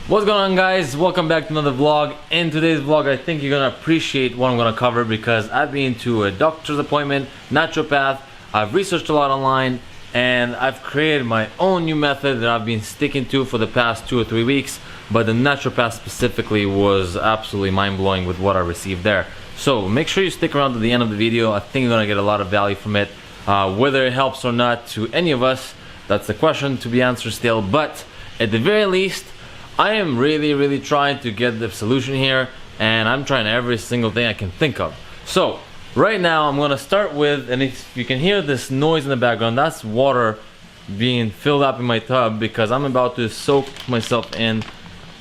What's going on, guys? Welcome back to another vlog. In today's vlog, I think you're gonna appreciate what I'm gonna cover because I've been to a doctor's appointment, naturopath. I've researched a lot online and I've created my own new method that I've been sticking to for the past 2 or 3 weeks. But the naturopath specifically was absolutely mind-blowing with what I received there. So make sure you stick around to the end of the video. I think you're gonna get a lot of value from it. Whether it helps or not to any of us, that's the question to be answered still. But at the very least, I am really trying to get the solution here, and I'm trying every single thing I can think of. So right now I'm gonna start with, and if you can hear this noise in the background, that's water being filled up in my tub because I'm about to soak myself in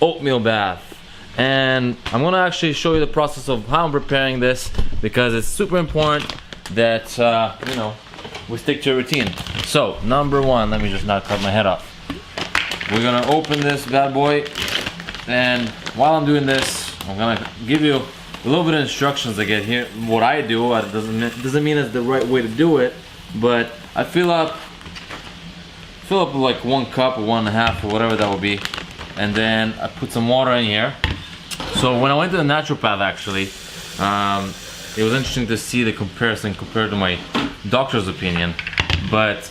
oatmeal bath. And I'm gonna actually show you the process of how I'm preparing this because it's super important that you know, we stick to a routine. So number one, let me just not cut my head off. We're gonna open this bad boy, and while I'm doing this, I'm gonna give you a little bit of instructions I get here. What I do, it doesn't mean it's the right way to do it, but I fill up like 1 cup or 1.5 or whatever that will be, and then I put some water in here. So when I went to the naturopath, actually, it was interesting to see the comparison compared to my doctor's opinion. But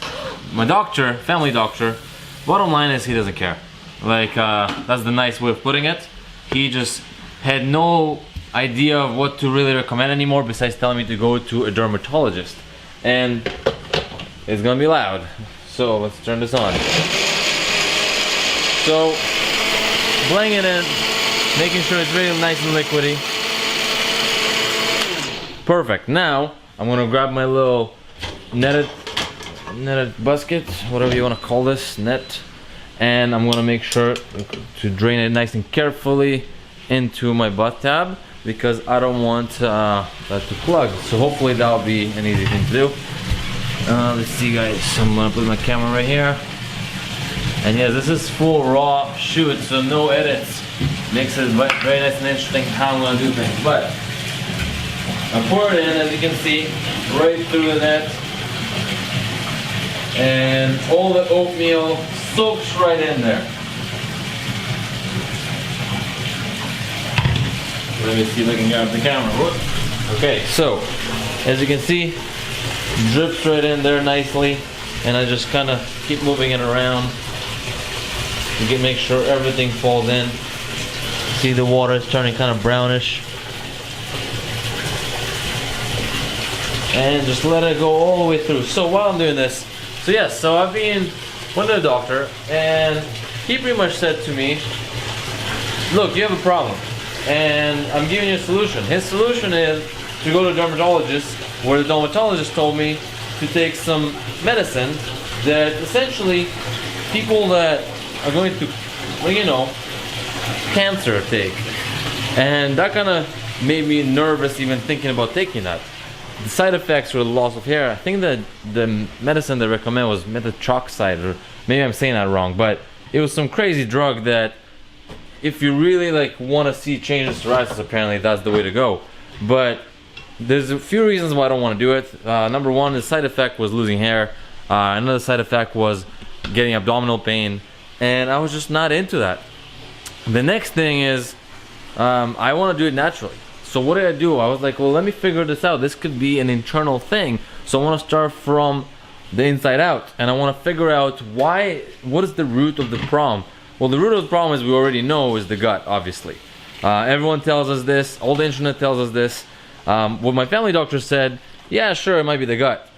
my doctor, family doctor, bottom line is he doesn't care. Like, that's the nice way of putting it. He just had no idea of what to really recommend anymore besides telling me to go to a dermatologist. And it's gonna be loud. So let's turn this on. So, blending it in, making sure it's really nice and liquidy. Perfect. Now, I'm gonna grab my little netted basket, whatever you want to call this, net, and I'm gonna make sure to drain it nice and carefully into my bathtub because I don't want that to plug. So hopefully that'll be an easy thing to do. Let's see, guys. I'm gonna put my camera right here, and yeah, this is full raw shoot, so no edits. Makes it very nice and interesting how I'm gonna do things. But I pour it in, as you can see, right through the net. And all the oatmeal soaks right in there. Let me see if I can grab the camera. Whoops. Okay, so as you can see, drips right in there nicely, and I just kind of keep moving it around to make sure everything falls in. See, the water is turning kind of brownish, and just let it go all the way through. So while I'm doing this, so I've went to the doctor, and he pretty much said to me, look, you have a problem, and I'm giving you a solution. His solution is to go to a dermatologist, where the dermatologist told me to take some medicine that essentially people that are going through, well, you know, cancer take. And that kind of made me nervous even thinking about taking that. The side effects were the loss of hair. I think that the medicine they recommend was methotrexate, or maybe I'm saying that wrong, but it was some crazy drug that if you really like want to see changes to psoriasis, apparently that's the way to go. But there's a few reasons why I don't want to do it. Number one, the side effect was losing hair. Another side effect was getting abdominal pain, and I was just not into that. The next thing is I want to do it naturally. So what did I do? I was like, well, let me figure this out. This could be an internal thing. So I want to start from the inside out, and I want to figure out what is the root of the problem. Well, the root of the problem, as we already know, is the gut, obviously. Everyone tells us this. All the internet tells us this. What my family doctor said, yeah, sure, it might be the gut,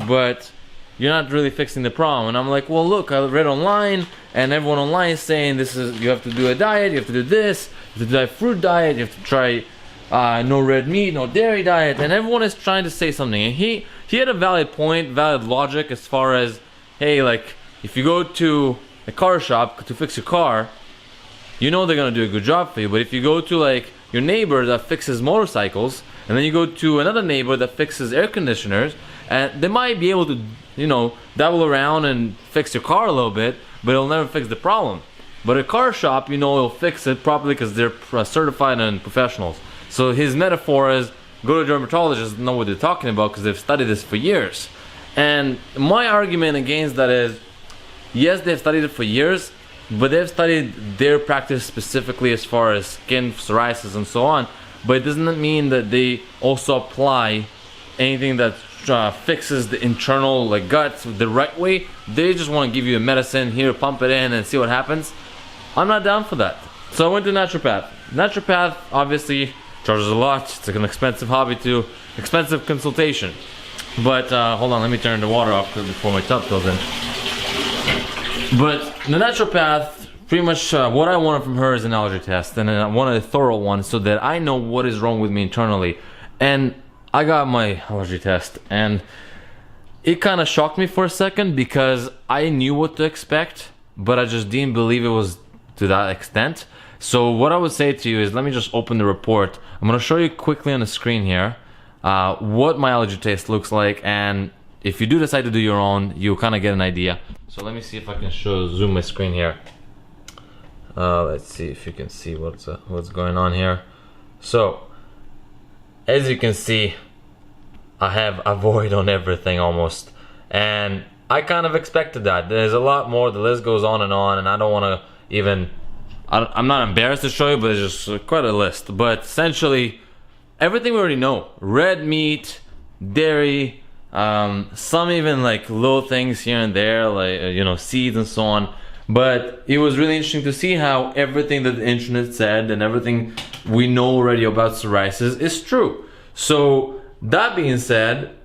but you're not really fixing the problem. And I'm like, well, look, I read online, and everyone online is saying you have to do a diet, you have to do this, you have to do a fruit diet, you have to try no red meat, no dairy diet, and everyone is trying to say something. And he had a valid point, valid logic as far as, hey, like, if you go to a car shop to fix your car, you know they're gonna do a good job for you. But if you go to like your neighbor that fixes motorcycles, and then you go to another neighbor that fixes air conditioners, and they might be able to, you know, dabble around and fix your car a little bit, but it'll never fix the problem. But a car shop, you know, will fix it properly because they're certified and professionals. So his metaphor is go to a dermatologist and know what they're talking about because they've studied this for years. And my argument against that is, yes, they've studied it for years, but they've studied their practice specifically as far as skin, psoriasis, and so on. But it doesn't mean that they also apply anything that fixes the internal like gut the right way. They just want to give you a medicine here, pump it in, and see what happens. I'm not down for that. So I went to naturopath. Naturopath obviously charges a lot. It's like an expensive hobby too, expensive consultation. But hold on, let me turn the water off before my tub fills in. But the naturopath, pretty much what I wanted from her is an allergy test, and I wanted a thorough one so that I know what is wrong with me internally. And I got my allergy test, and it kind of shocked me for a second because I knew what to expect, but I just didn't believe it was to that extent. So what I would say to you is, let me just open the report. I'm going to show you quickly on the screen here what my allergy test looks like, and if you do decide to do your own, you'll kind of get an idea. So let me see if I can zoom my screen here. Let's see if you can see what's going on here. So as you can see, I have avoid on everything almost, and I kind of expected that. There's a lot more, the list goes on, and I don't want to even, I'm not embarrassed to show you, but it's just quite a list. But essentially everything we already know: red meat, dairy, some even like little things here and there, like seeds and so on. But it was really interesting to see how everything that the internet said and everything we know already about psoriasis is true. So that being said,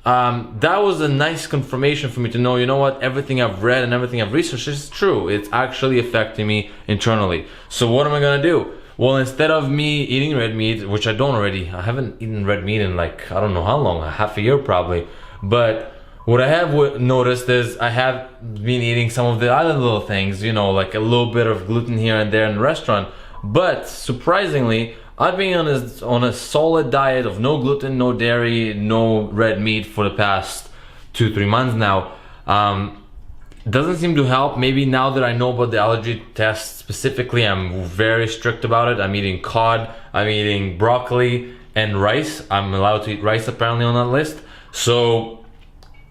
that was a nice confirmation for me to know, you know what, everything I've read and everything I've researched is true. It's actually affecting me internally. So what am I gonna do? Well, instead of me eating red meat, which I don't already, I haven't eaten red meat in like, I don't know how long, half a year probably. But what I have noticed is I have been eating some of the other little things, like a little bit of gluten here and there in the restaurant. But surprisingly, I've been on a solid diet of no gluten, no dairy, no red meat for the past 2-3 months now. Doesn't seem to help. Maybe now that I know about the allergy test specifically, I'm very strict about it. I'm eating cod, I'm eating broccoli and rice. I'm allowed to eat rice apparently on that list. So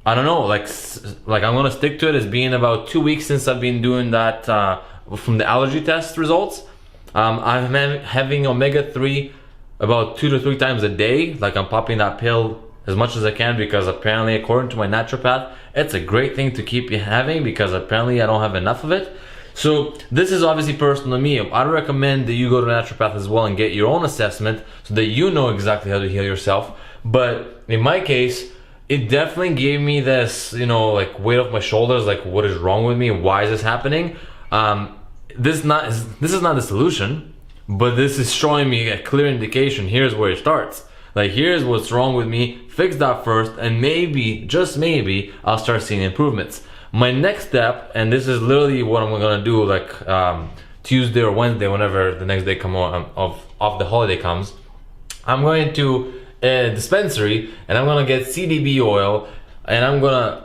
I don't know, like I'm gonna stick to it. It's been about 2 weeks since I've been doing that from the allergy test results. I'm having omega-3 about 2 to 3 times a day. Like, I'm popping that pill as much as I can because apparently, according to my naturopath, it's a great thing to keep having because apparently I don't have enough of it. So this is obviously personal to me. I'd recommend that you go to a naturopath as well and get your own assessment so that you know exactly how to heal yourself. But in my case, it definitely gave me this, like weight off my shoulders, like what is wrong with me? Why is this happening? This is not the solution, but this is showing me a clear indication. Here's where it starts. Like, here's what's wrong with me. Fix that first, and maybe, just maybe, I'll start seeing improvements. My next step, and this is literally what I'm gonna do, like Tuesday or Wednesday, whenever the next day of the holiday comes, I'm going to a dispensary and I'm gonna get CBD oil, and I'm gonna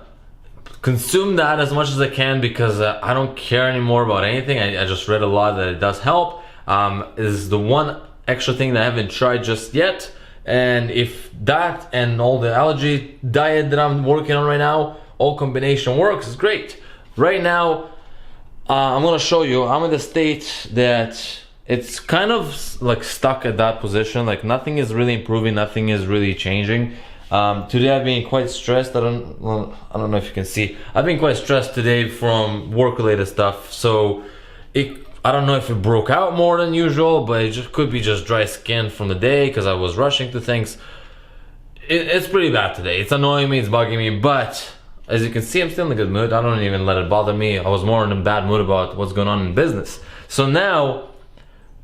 consume that as much as I can because I don't care anymore about anything. I just read a lot that it does help. Is the one extra thing that I haven't tried just yet, and if that and all the allergy diet that I'm working on right now, all combination works, it's great. Right now, I'm gonna show you, I'm in the state that it's kind of like stuck at that position. Like, nothing is really improving, nothing is really changing. Today I've been quite stressed. I don't know if you can see. I've been quite stressed today from work-related stuff. So I don't know if it broke out more than usual, but it could be just dry skin from the day because I was rushing to things. It's pretty bad today. It's annoying me, it's bugging me, but as you can see, I'm still in a good mood. I don't even let it bother me. I was more in a bad mood about what's going on in business. So now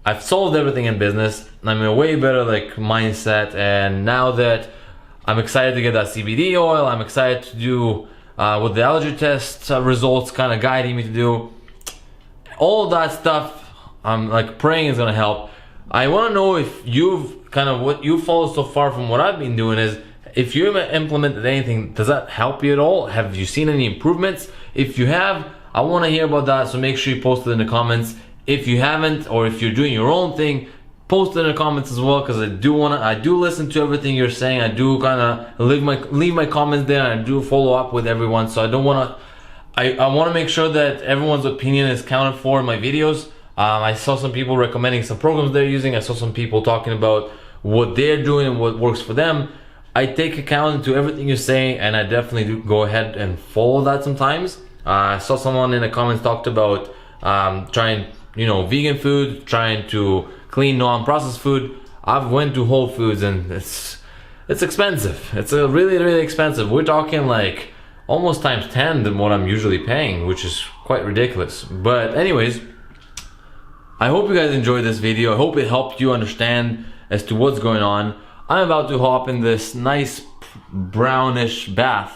I've solved everything in business. I'm in a way better mindset, and now that I'm excited to get that CBD oil, I'm excited to do what the allergy test results kind of guiding me to do. All that stuff, I'm praying is gonna help. I want to know if what you followed so far from what I've been doing is, if you haven't implemented anything, does that help you at all? Have you seen any improvements? If you have, I want to hear about that, so make sure you post it in the comments. If you haven't, or if you're doing your own thing, post it in the comments as well, because I do listen to everything you're saying. I do kind of leave my comments there, and I do follow up with everyone. So I don't want to, I want to make sure that everyone's opinion is counted for in my videos. I saw some people recommending some programs they're using. I saw some people talking about what they're doing and what works for them. I take account into everything you say, and I definitely do go ahead and follow that sometimes. I saw someone in the comments talked about trying, vegan food, trying to clean non-processed food. I've went to Whole Foods and it's expensive. It's really, really expensive. We're talking like almost times 10 than what I'm usually paying, which is quite ridiculous. But anyways, I hope you guys enjoyed this video. I hope it helped you understand as to what's going on. I'm about to hop in this nice brownish bath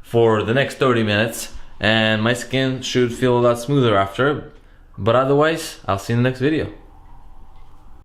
for the next 30 minutes, and my skin should feel a lot smoother after. But otherwise, I'll see you in the next video.